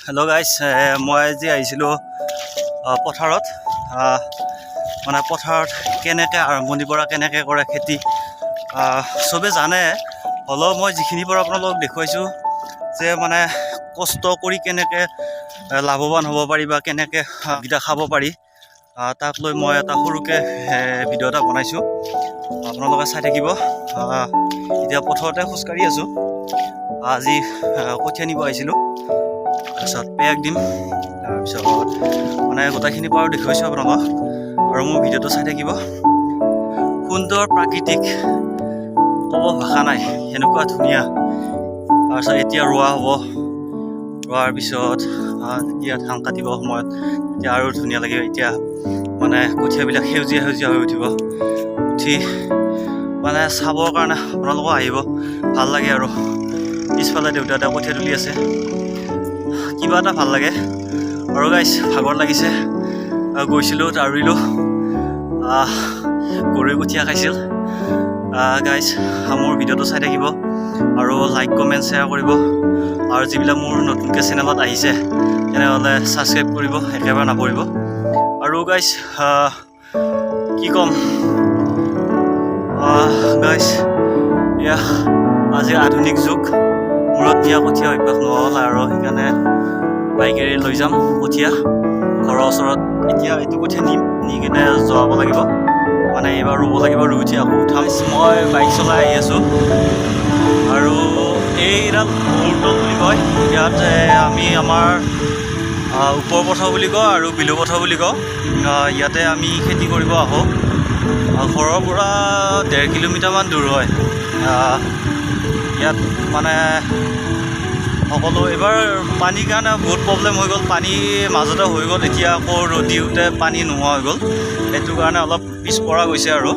Hello' guys, মই আজি আহিছিলোঁ পথাৰত। মানে পথাৰত কেনেকৈ আৰম্ভণিৰ পৰা কেনেকৈ কৰে খেতি চবে জানে, হ'লেও মই যিখিনিৰ পৰা আপোনালোকক দেখুৱাইছোঁ যে মানে কষ্ট কৰি কেনেকৈ লাভৱান হ'ব পাৰি বা কেনেকৈ গীতা খাব পাৰি, তাক লৈ মই এটা সৰুকৈ ভিডিঅ' এটা বনাইছোঁ। আপোনালোকে চাই থাকিব। এতিয়া পথাৰতে খোজকাঢ়ি আছোঁ। আজি কঠীয়া নিব আহিছিলোঁ, তাৰপিছত পেক দিম, তাৰপিছত মানে গোটেইখিনি পৰা দেখুৱাইছোঁ আপোনালোকক, আৰু মোৰ ভিডিঅ'টো চাই থাকিব। সুন্দৰ প্ৰাকৃতিক, ক'ব ভাষা নাই, সেনেকুৱা ধুনীয়া। তাৰপিছত এতিয়া ৰোৱা হ'ব, ৰোৱাৰ পিছত যেতিয়া ধান কাটিব সময়ত তেতিয়া আৰু ধুনীয়া লাগিব। এতিয়া মানে কঠীয়াবিলাক সেউজীয়া সেউজীয়া হৈ উঠিব, উঠি মানে চাবৰ কাৰণে আপোনালোকক আহিব, ভাল লাগে। আৰু পিছফালে দেউতাই কঠীয়া তুলি আছে, কিবা এটা ভাল লাগে। আৰু গাইজ ভাগৰ লাগিছে, গৈছিলোঁ দাউৰিলোঁ, গৰুৱে কঠীয়া খাইছিল। গাইজ মোৰ ভিডিঅ'টো চাই থাকিব আৰু লাইক কমেণ্ট শ্বেয়াৰ কৰিব, আৰু যিবিলাক মোৰ নতুনকৈ চেনেলত আহিছে তেনেহ'লে ছাবস্ক্ৰাইব কৰিব, একেবাৰে নকৰিব। আৰু গাইজ কি ক'ম, গাইজ এয়া আজি আধুনিক যুগ, মূৰত দিয়া কঠীয়া অভ্যাস নহ'ল, আৰু সেইকাৰণে বাইকেৰে লৈ যাম কঠীয়া ঘৰৰ ওচৰত। এতিয়া এইটো কঠীয়া নি কিনে যোৱাব লাগিব, মানে এইবাৰ ৰুব লাগিব, ৰুই উঠি আকৌ উঠাম। মই বাইক চলাই আহি আছোঁ, আৰু এইডাল মুহূৰ্ত বুলি কয়। ইয়াত আমি আমাৰ ওপৰ পথাৰ বুলি কওঁ আৰু বিলু পথাৰ বুলি কওঁ। ইয়াতে আমি খেতি কৰিব আহোঁ। ঘৰৰ পৰা 1.5 কিলোমিটাৰমান দূৰ হয়। ইয়াত মানে সকলো এইবাৰ পানীৰ কাৰণে বহুত প্ৰব্লেম হৈ গ'ল, পানী মাজতে হৈ গ'ল, এতিয়া আকৌ ৰ'দ দিওঁতে পানী নোহোৱা হৈ গ'ল, সেইটো কাৰণে অলপ পিছপৰা গৈছে। আৰু